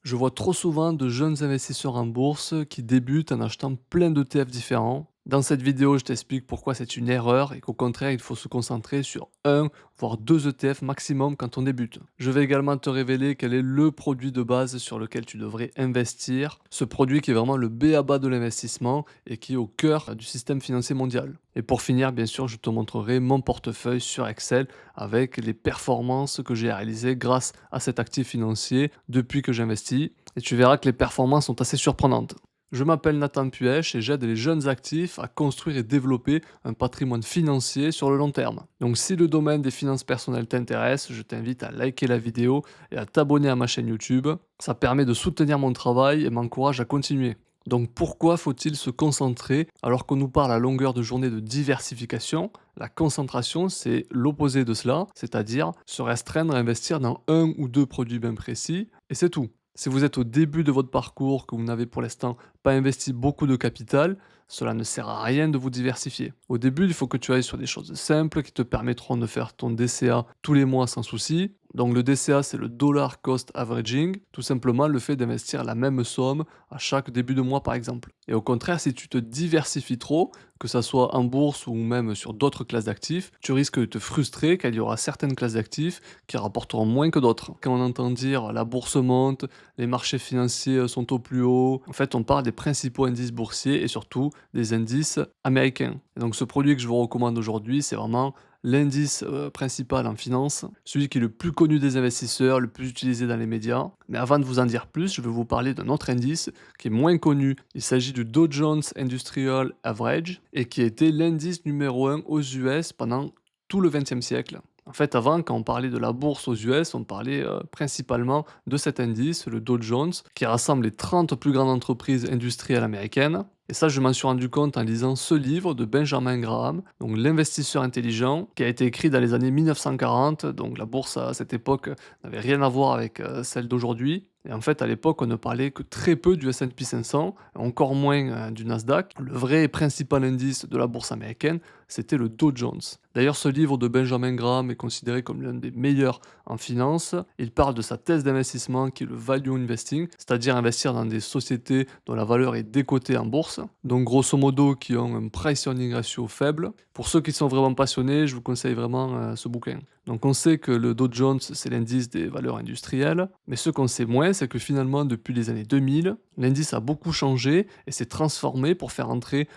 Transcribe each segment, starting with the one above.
Je vois trop souvent de jeunes investisseurs en bourse qui débutent en achetant plein d'ETF différents. Dans cette vidéo, je t'explique pourquoi c'est une erreur et qu'au contraire, il faut se concentrer sur un, voire deux ETF maximum quand on débute. Je vais également te révéler quel est le produit de base sur lequel tu devrais investir, ce produit qui est vraiment le b.a-ba de l'investissement et qui est au cœur du système financier mondial. Et pour finir, bien sûr, je te montrerai mon portefeuille sur Excel avec les performances que j'ai réalisées grâce à cet actif financier depuis que j'investis. Et tu verras que les performances sont assez surprenantes. Je m'appelle Nathan Puech et j'aide les jeunes actifs à construire et développer un patrimoine financier sur le long terme. Donc si le domaine des finances personnelles t'intéresse, je t'invite à liker la vidéo et à t'abonner à ma chaîne YouTube. Ça permet de soutenir mon travail et m'encourage à continuer. Donc pourquoi faut-il se concentrer alors qu'on nous parle à longueur de journée de diversification? La concentration, c'est l'opposé de cela, c'est-à-dire se restreindre à investir dans un ou deux produits bien précis, et c'est tout. Si vous êtes au début de votre parcours, que vous n'avez pour l'instant pas investi beaucoup de capital, cela ne sert à rien de vous diversifier. Au début, il faut que tu ailles sur des choses simples qui te permettront de faire ton DCA tous les mois sans souci. Donc le DCA, c'est le dollar cost averaging, tout simplement le fait d'investir la même somme à chaque début de mois par exemple. Et au contraire, si tu te diversifies trop, que ça soit en bourse ou même sur d'autres classes d'actifs, tu risques de te frustrer car il y aura certaines classes d'actifs qui rapporteront moins que d'autres. Quand on entend dire la bourse monte, les marchés financiers sont au plus haut, en fait on parle des principaux indices boursiers et surtout des indices américains. Et donc ce produit que je vous recommande aujourd'hui, c'est vraiment l'indice principal en finance, celui qui est le plus connu des investisseurs, le plus utilisé dans les médias. Mais avant de vous en dire plus, je vais vous parler d'un autre indice qui est moins connu. Il s'agit du Dow Jones Industrial Average et qui a été l'indice numéro un aux US pendant tout le XXe siècle. En fait, avant, quand on parlait de la bourse aux US, on parlait principalement de cet indice, le Dow Jones, qui rassemble les 30 plus grandes entreprises industrielles américaines. Et ça, je m'en suis rendu compte en lisant ce livre de Benjamin Graham, donc L'investisseur intelligent, qui a été écrit dans les années 1940. Donc la bourse à cette époque n'avait rien à voir avec celle d'aujourd'hui. Et en fait, à l'époque, on ne parlait que très peu du S&P 500, encore moins du Nasdaq. Le vrai et principal indice de la bourse américaine, c'était le Dow Jones. D'ailleurs, ce livre de Benjamin Graham est considéré comme l'un des meilleurs en finance. Il parle de sa thèse d'investissement qui est le value investing, c'est-à-dire investir dans des sociétés dont la valeur est décotée en bourse, donc grosso modo qui ont un price earning ratio faible. Pour ceux qui sont vraiment passionnés, je vous conseille vraiment ce bouquin. Donc on sait que le Dow Jones, c'est l'indice des valeurs industrielles, mais ce qu'on sait moins, c'est que finalement, depuis les années 2000, l'indice a beaucoup changé et s'est transformé pour faire entrer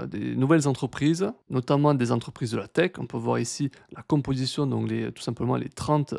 des nouvelles entreprises, notamment des entreprises de la tech. On peut voir ici la composition, donc tout simplement les 30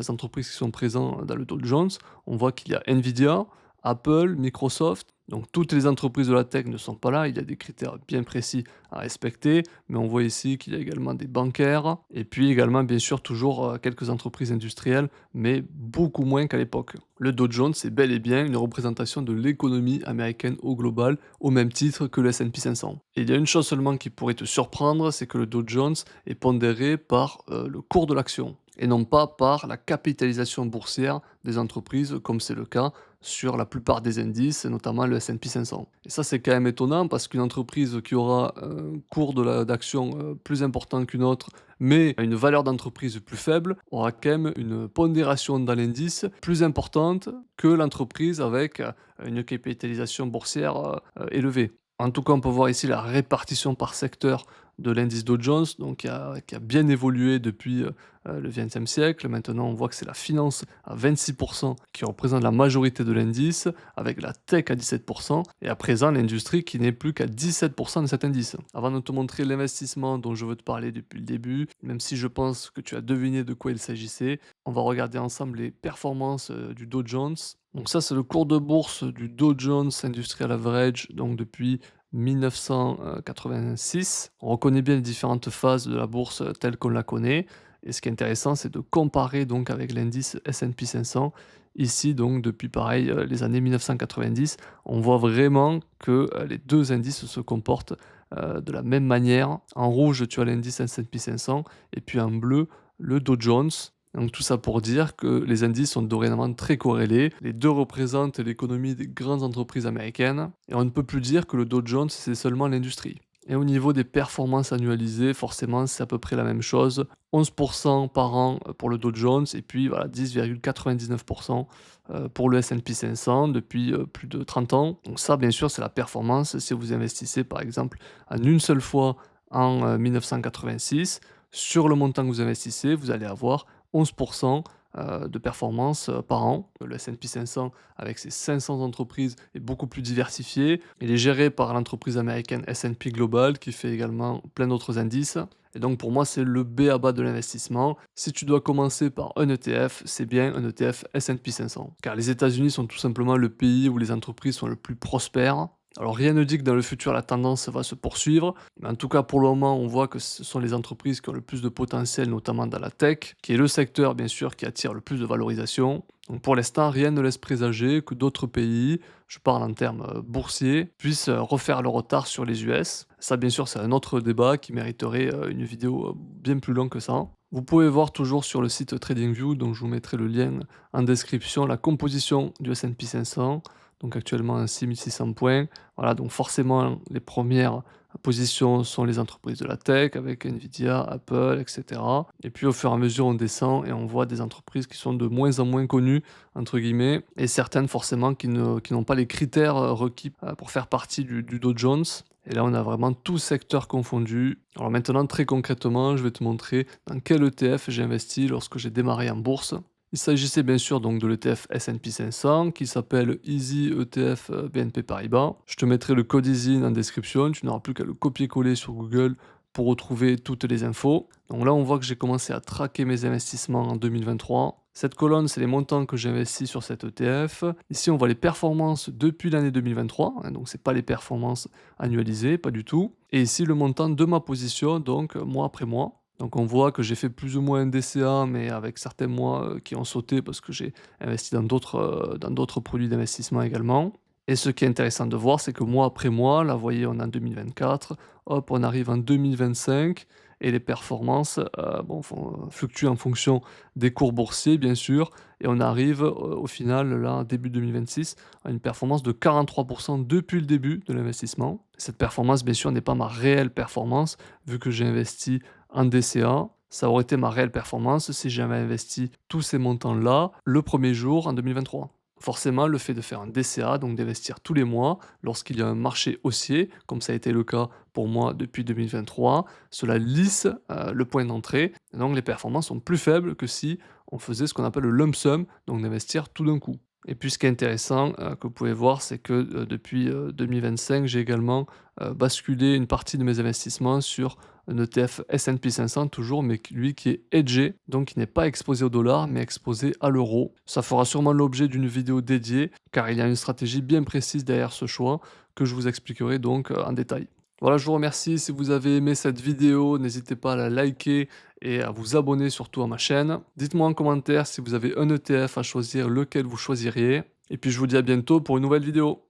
entreprises qui sont présentes dans le Dow Jones. On voit qu'il y a Nvidia, Apple, Microsoft. Donc toutes les entreprises de la tech ne sont pas là, il y a des critères bien précis à respecter, mais on voit ici qu'il y a également des bancaires, et puis également bien sûr toujours quelques entreprises industrielles, mais beaucoup moins qu'à l'époque. Le Dow Jones, c'est bel et bien une représentation de l'économie américaine au global, au même titre que le S&P 500. Et il y a une chose seulement qui pourrait te surprendre, c'est que le Dow Jones est pondéré par le cours de l'action et non pas par la capitalisation boursière des entreprises, comme c'est le cas sur la plupart des indices, et notamment le S&P 500. Et ça, c'est quand même étonnant parce qu'une entreprise qui aura un cours d'action plus important qu'une autre, mais une valeur d'entreprise plus faible, aura quand même une pondération dans l'indice plus importante que l'entreprise avec une capitalisation boursière élevée. En tout cas, on peut voir ici la répartition par secteur de l'indice Dow Jones, donc qui a bien évolué depuis le XXe siècle. Maintenant, on voit que c'est la finance à 26% qui représente la majorité de l'indice, avec la tech à 17%, et à présent l'industrie qui n'est plus qu'à 17% de cet indice. Avant de te montrer l'investissement dont je veux te parler depuis le début, même si je pense que tu as deviné de quoi il s'agissait, on va regarder ensemble les performances du Dow Jones. Donc ça, c'est le cours de bourse du Dow Jones Industrial Average, donc depuis 1986. On reconnaît bien les différentes phases de la bourse telle qu'on la connaît. Et ce qui est intéressant, c'est de comparer donc avec l'indice S&P 500. Ici, donc, depuis pareil, les années 1990, on voit vraiment que les deux indices se comportent de la même manière. En rouge, tu as l'indice S&P 500 et puis en bleu, le Dow Jones. Donc tout ça pour dire que les indices sont dorénavant très corrélés. Les deux représentent l'économie des grandes entreprises américaines. Et on ne peut plus dire que le Dow Jones, c'est seulement l'industrie. Et au niveau des performances annualisées, forcément, c'est à peu près la même chose. 11 par an pour le Dow Jones et puis voilà 10,99 pour le S&P 500 depuis, plus de 30 ans. Donc ça, bien sûr, c'est la performance. Si vous investissez, par exemple, en une seule fois en, 1986, sur le montant que vous investissez, vous allez avoir 11 de performance, par an. Le S&P 500 avec ses 500 entreprises est beaucoup plus diversifié. Il est géré par l'entreprise américaine S&P Global qui fait également plein d'autres indices. Et donc pour moi, c'est le B à bas de l'investissement. Si tu dois commencer par un ETF, c'est bien un ETF S&P 500. Car les États-Unis sont tout simplement le pays où les entreprises sont le plus prospères. Alors rien ne dit que dans le futur la tendance va se poursuivre, mais en tout cas pour le moment on voit que ce sont les entreprises qui ont le plus de potentiel, notamment dans la tech, qui est le secteur bien sûr qui attire le plus de valorisation. Donc pour l'instant rien ne laisse présager que d'autres pays, je parle en termes boursiers, puissent refaire le retard sur les US. Ça bien sûr c'est un autre débat qui mériterait une vidéo bien plus longue que ça. Vous pouvez voir toujours sur le site TradingView, donc je vous mettrai le lien en description, la composition du S&P 500, donc actuellement à 6600 points. Voilà, donc forcément, les premières positions sont les entreprises de la tech avec Nvidia, Apple, etc. Et puis au fur et à mesure, on descend et on voit des entreprises qui sont de moins en moins connues, entre guillemets, et certaines forcément qui n'ont pas les critères requis pour faire partie du Dow Jones. Et là, on a vraiment tout secteur confondu. Alors maintenant, très concrètement, je vais te montrer dans quel ETF j'ai investi lorsque j'ai démarré en bourse. Il s'agissait bien sûr donc de l'ETF S&P 500 qui s'appelle Easy ETF BNP Paribas. Je te mettrai le code Easy en description, tu n'auras plus qu'à le copier-coller sur Google pour retrouver toutes les infos. Donc là, on voit que j'ai commencé à traquer mes investissements en 2023. Cette colonne, c'est les montants que j'ai investis sur cet ETF. Ici, on voit les performances depuis l'année 2023, hein, donc c'est pas les performances annualisées, pas du tout. Et ici, le montant de ma position, donc mois après mois. Donc on voit que j'ai fait plus ou moins un DCA, mais avec certains mois qui ont sauté parce que j'ai investi dans d'autres produits d'investissement également. Et ce qui est intéressant de voir, c'est que mois après mois, là, vous voyez, on est en 2024, hop, on arrive en 2025, et les performances bon, fluctuent en fonction des cours boursiers, bien sûr, et on arrive au final, là, début 2026, à une performance de 43% depuis le début de l'investissement. Cette performance, bien sûr, n'est pas ma réelle performance, vu que j'ai investi en DCA. Ça aurait été ma réelle performance si j'avais investi tous ces montants-là le premier jour en 2023. Forcément, le fait de faire un DCA, donc d'investir tous les mois, lorsqu'il y a un marché haussier, comme ça a été le cas pour moi depuis 2023, cela lisse le point d'entrée. Et donc les performances sont plus faibles que si on faisait ce qu'on appelle le lump sum, donc d'investir tout d'un coup. Et puis ce qui est intéressant que vous pouvez voir, c'est que depuis 2025, j'ai également basculé une partie de mes investissements sur un ETF S&P 500 toujours, mais lui qui est hedgé, donc qui n'est pas exposé au dollar, mais exposé à l'euro. Ça fera sûrement l'objet d'une vidéo dédiée, car il y a une stratégie bien précise derrière ce choix, que je vous expliquerai donc en détail. Voilà, je vous remercie. Si vous avez aimé cette vidéo, n'hésitez pas à la liker et à vous abonner surtout à ma chaîne. Dites-moi en commentaire si vous avez un ETF à choisir, lequel vous choisiriez. Et puis je vous dis à bientôt pour une nouvelle vidéo.